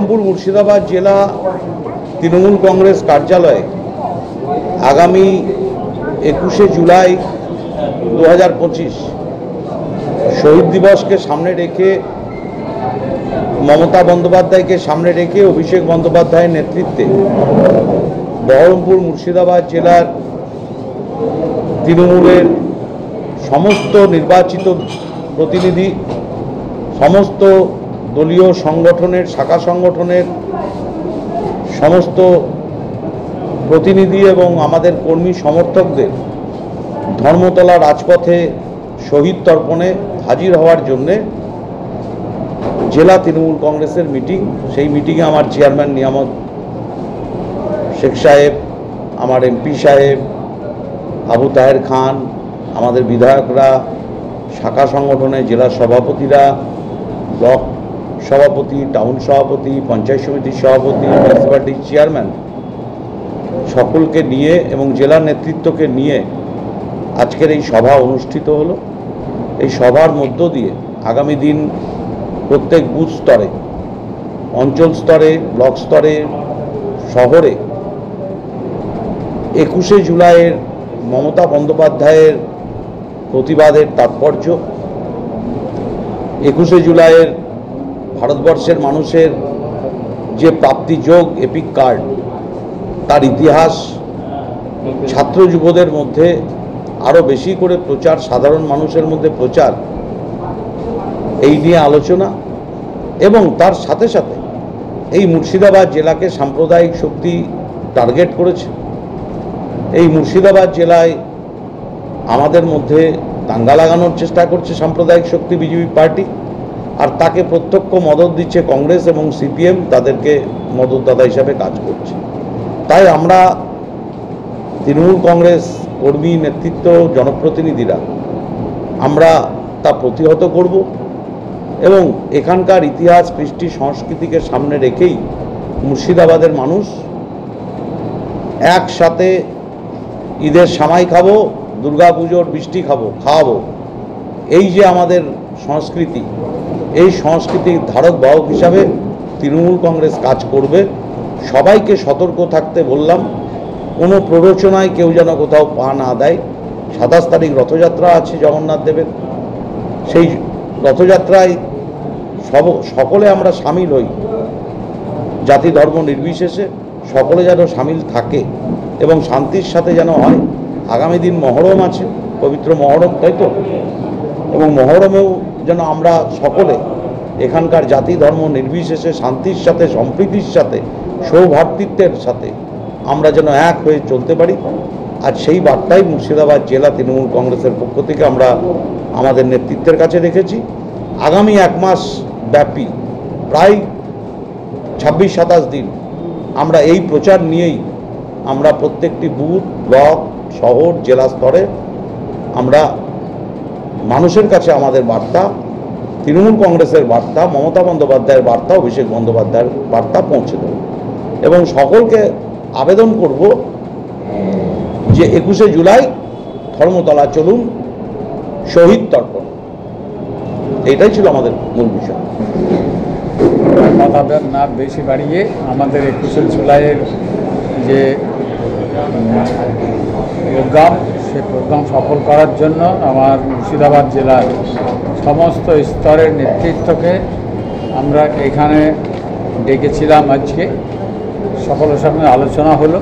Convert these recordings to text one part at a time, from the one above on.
মুর্শিদাবাদ জেলা তৃণমূল কংগ্রেস কার্যালয়ে আগামী 21শে জুলাই 2025 শহীদ দিবসকে সামনে রেখে, মমতা বন্দ্যোপাধ্যায়কে সামনে রেখে অভিষেক বন্দ্যোপাধ্যায়ের নেতৃত্বে বহরমপুর মুর্শিদাবাদ জেলার তৃণমূলের সমস্ত নির্বাচিত প্রতিনিধি, সমস্ত দলীয় সংগঠনের, শাখা সংগঠনের সমস্ত প্রতিনিধি এবং আমাদের কর্মী সমর্থকদের ধর্মতলা রাজপথে শহীদ তর্পণে হাজির হওয়ার জন্যে জেলা তৃণমূল কংগ্রেসের মিটিং। সেই মিটিংয়ে আমার চেয়ারম্যান নিয়ামত শেখ সাহেব, আমার এমপি সাহেব, আবু তাহের খান, আমাদের বিধায়করা, শাখা সংগঠনের জেলা সভাপতিরা, ব্লক সভাপতি, টাউন সভাপতি, পঞ্চায়েত সমিতির সভাপতি, মিউনিসিপ্যালিটির চেয়ারম্যান সকলকে নিয়ে এবং জেলা নেতৃত্বকে নিয়ে আজকের এই সভা অনুষ্ঠিত হলো। এই সভার মধ্য দিয়ে আগামী দিন প্রত্যেক বুথ স্তরে, অঞ্চল স্তরে, ব্লক স্তরে, শহরে 21শে জুলাইয়ের মমতা বন্দ্যোপাধ্যায়ের প্রতিবাদের তাৎপর্য, 21শে জুলাইয়ের ভারতবর্ষের মানুষের যে প্রাপ্তিযোগ এপিক কার্ড, তার ইতিহাস ছাত্র যুবদের মধ্যে আরও বেশি করে প্রচার, সাধারণ মানুষের মধ্যে প্রচার, এই নিয়ে আলোচনা। এবং তার সাথে সাথে এই মুর্শিদাবাদ জেলাকে সাম্প্রদায়িক শক্তি টার্গেট করেছে। এই মুর্শিদাবাদ জেলায় আমাদের মধ্যে দাঙ্গা লাগানোর চেষ্টা করছে সাম্প্রদায়িক শক্তি বিজেপি পার্টি, আর তাকে প্রত্যক্ষ মদত দিচ্ছে কংগ্রেস এবং সিপিএম, তাদেরকে মদতদাতা হিসাবে কাজ করছে। তাই আমরা তৃণমূল কংগ্রেস কর্মী, নেতৃত্ব, জনপ্রতিনিধিরা আমরা তা প্রতিহত করব এবং এখানকার ইতিহাস, কৃষ্টি, সংস্কৃতিকে সামনে রেখেই মুর্শিদাবাদের মানুষ একসাথে ঈদের সামাই খাবো, দুর্গাপুজোর বৃষ্টি খাওয়াবো, এই যে আমাদের সংস্কৃতি, এই সংস্কৃতির ধারক বাহক হিসাবে তৃণমূল কংগ্রেস কাজ করবে। সবাইকে সতর্ক থাকতে বললাম, কোনো প্ররোচনায় কেউ যেন কোথাও পা না দেয়। 27 তারিখ রথযাত্রা আছে জগন্নাথ দেবের, সেই রথযাত্রায় সকলে আমরা সামিল হই, জাতি ধর্ম নির্বিশেষে সকলে যেন সামিল থাকে এবং শান্তির সাথে যেন হয়। আগামী দিন মহরম আছে, পবিত্র মহরম, তাই তো? এবং মহরমেও যেন আমরা সকলে এখানকার জাতি ধর্ম নির্বিশেষে শান্তির সাথে, সম্প্রীতির সাথে, সৌভ্রাতৃত্বের সাথে আমরা যেন এক হয়ে চলতে পারি। আর সেই বার্তাই মুর্শিদাবাদ জেলা তৃণমূল কংগ্রেসের পক্ষ থেকে আমরা আমাদের নেতৃত্বের কাছে রেখেছি। আগামী 1 মাস ব্যাপী প্রায় 26-27 দিন আমরা এই প্রচার নিয়েই আমরা প্রত্যেকটি বুথ, ব্লক, শহর, জেলা স্তরে আমরা মানুষের কাছে আমাদের বার্তা, তৃণমূল কংগ্রেসের বার্তা, মমতা বন্দ্যোপাধ্যায়ের বার্তা, অভিষেক বন্দ্যোপাধ্যায়ের বার্তা পৌঁছে দেব এবং সকলকে আবেদন করব যে 21শে জুলাই ধর্মতলা চলুন, শহীদ তর্পণ। এইটাই ছিল আমাদের মূল বিষয়। কথা না বেশি বাড়িয়ে আমাদের 21শে জুলাইয়ের যে প্রোগ্রাম, সেই প্রোগ্রাম সফল করার জন্য আমার মুর্শিদাবাদ জেলার সমস্ত স্তরের নেতৃত্বকে আমরা এখানে ডেকেছিলাম। আজকে সকলের সঙ্গে আলোচনা হলো,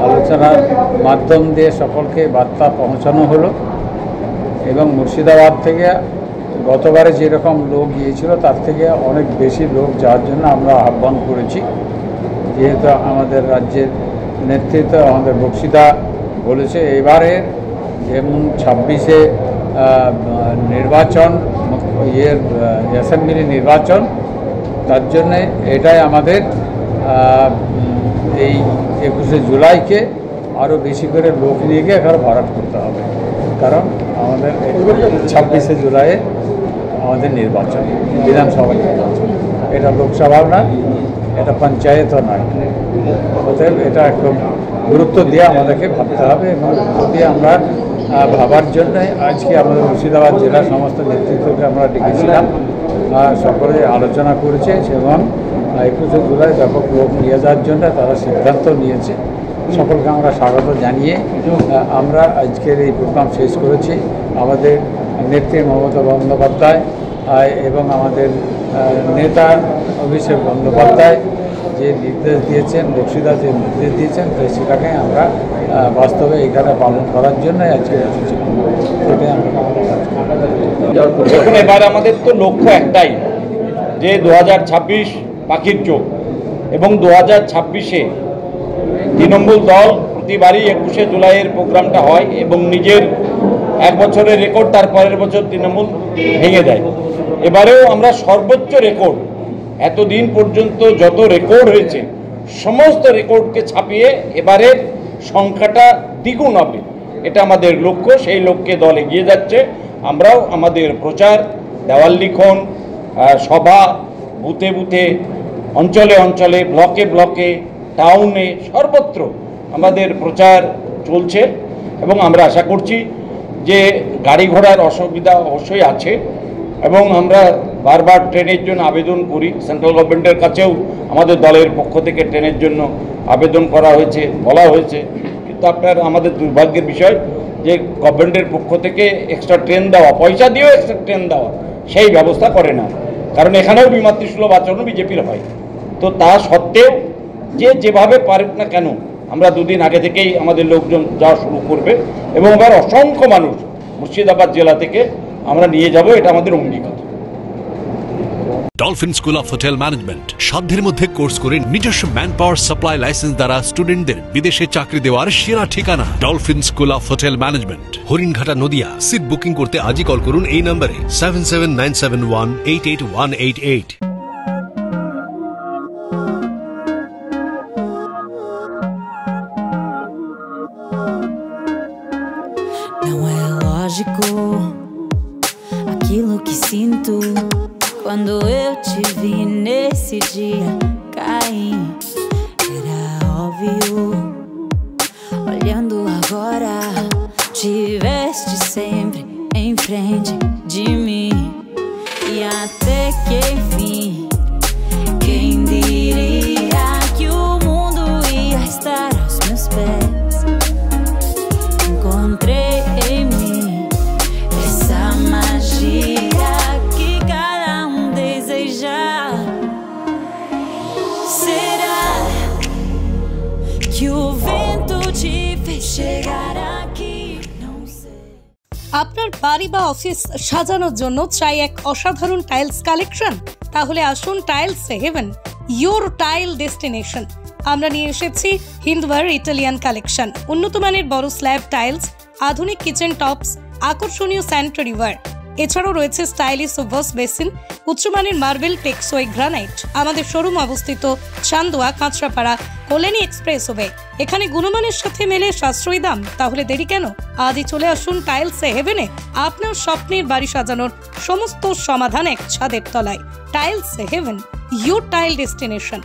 আলোচনার মাধ্যম দিয়ে সকলকে বার্তা পৌঁছানো হলো এবং মুর্শিদাবাদ থেকে গতবারে যেরকম লোক গিয়েছিল তার থেকে অনেক বেশি লোক যাওয়ার জন্য আমরা আহ্বান করেছি। যেহেতু আমাদের রাজ্যের নেতৃত্ব, আমাদের বক্তৃতা বলেছে এবারে যেমন 26শে নির্বাচন, অ্যাসেম্বলি নির্বাচন, তার জন্যে এটাই আমাদের এই 21শে জুলাইকে আরও বেশি করে লোক নিয়ে গিয়ে এখানে ভরাট করতে হবে। কারণ আমাদের 26শে জুলাইয়ে আমাদের নির্বাচন, বিধানসভা নির্বাচন, এটা লোকসভাও না, এটা পঞ্চায়েতও নয়। অতএব এটা একদম গুরুত্ব দিয়ে আমাদেরকে ভাবতে হবে এবং যদি আমরা ভাবার জন্য আজকে আমাদের মুর্শিদাবাদ জেলার সমস্ত নেতৃত্বকে আমরা ডেকেছিলাম, সকলে আলোচনা করেছে এবং 21শে জুলাই ব্যাপক লোক নিয়ে যাওয়ার জন্য তারা সিদ্ধান্ত নিয়েছে। সকলকে আমরা স্বাগত জানিয়ে আমরা আজকের এই প্রোগ্রাম শেষ করেছি। আমাদের নেত্রী মমতা বন্দ্যোপাধ্যায় এবং আমাদের নেতা অভিষেক বন্দ্যোপাধ্যায় যে নির্দেশ দিয়েছেন, বক্সিদা যে নির্দেশ দিয়েছেন, তো সেটাকে আমরা বাস্তবে এখানে পালন করার জন্য আজকে এসেছিলাম। সেটাই আমরা দেখুন, এবার আমাদের তো লক্ষ্য একটাই যে 2026 পাখির চোখ, এবং 2026-এ তৃণমূল দল প্রতিবারই 21শে জুলাইয়ের প্রোগ্রামটা হয় এবং নিজের এক বছরের রেকর্ড তার পরের বছর তৃণমূল ভেঙে দেয়। এবারেও আমরা সর্বোচ্চ রেকর্ড, এতদিন পর্যন্ত যত রেকর্ড হয়েছে সমস্ত রেকর্ডকে ছাপিয়ে এবারের সংখ্যাটা দ্বিগুণ হবে, এটা আমাদের লক্ষ্য। সেই লক্ষ্যে দল এগিয়ে যাচ্ছে। আমরাও আমাদের প্রচার, দেওয়াল লিখন, সভা, বুথে বুথে, অঞ্চলে অঞ্চলে, ব্লকে ব্লকে, টাউনে, সর্বত্র আমাদের প্রচার চলছে এবং আমরা আশা করছি যে গাড়ি ঘোড়ার অসুবিধা অবশ্যই আছে এবং আমরা বারবার ট্রেনের জন্য আবেদন করি। সেন্ট্রাল গভর্নমেন্টের কাছেও আমাদের দলের পক্ষ থেকে ট্রেনের জন্য আবেদন করা হয়েছে, বলা হয়েছে, কিন্তু আমাদের দুর্ভাগ্যের বিষয় যে গভর্নমেন্টের পক্ষ থেকে এক্সট্রা ট্রেন দেওয়া, পয়সা দিয়েও এক্সট্রা ট্রেন দেওয়া, সেই ব্যবস্থা করে না। কারণ এখানেও বিমাতৃসুলভ আচরণ বিজেপির হয়। তো তা সত্ত্বেও যেভাবে পারুক না কেন, আমরা দুদিন আগে থেকেই আমাদের লোকজন যাওয়া শুরু করবে এবং আবার অসংখ্য মানুষ মুর্শিদাবাদ জেলা থেকে আমরা নিয়ে যাব, এটা আমাদের অঙ্গীকার। Dolphin School of Hotel management সাধ্যের মধ্যে কোর্স করে নিজস্ব ম্যান পাওয়ার সাপ্লাই লাইসেন্স দ্বারা স্টুডেন্টদের বিদেশে চাকরি দেওয়ার সেরা ঠিকানা Dolphin School of Hotel Management, Haringhata, Nadia. Seat booking করতে আজই কল করুন এই নম্বরে 7797188188। Não é lógico aquilo que sinto quando eu te vi nesse dia cair. Era óbvio, olhando agora, tiveste sempre em frente de mim. E até que enfim, quem diria que o mundo ia estar aos meus pés? Encontrei em mim essa magia que cada deseja. Será que o vento te fez chegar aqui? Não sei. আপনার বাড়ি বা office সাজানোর জন্য চাই এক অসাধারণ tiles collection? তাহলে আসুন Tiles Haven, your tile destination. আমরা নিয়ে এসেছি হিন্দওয়ার ইটালিয়ান কালেকশন, উন্নত মানের বড় স্ল্যাব টাইলস, আধুনিক কিচেন টপস, আকর্ষণীয় স্যানিটারি ওয়্যার। এছাড়াও রয়েছে স্টাইলিশ ওয়াশ বেসিন, উচ্চমানের মার্বেল, টেকসই গ্রানাইট। আমাদের শোরুম অবস্থিত চান্দোয়া, কাঁচরাপাড়া, কল্যাণী এক্সপ্রেসওয়ে। এখানে গুণমানের সাথে মেলে সাশ্রয়ী দাম। তাহলে দেরি কেন? আজই চলে আসুন টাইলস হেভেনে। আপনার স্বপ্নের বাড়ি সাজানোর সমস্ত সমাধান এক ছাদের তলায়। Tiles Haven, your tile destination.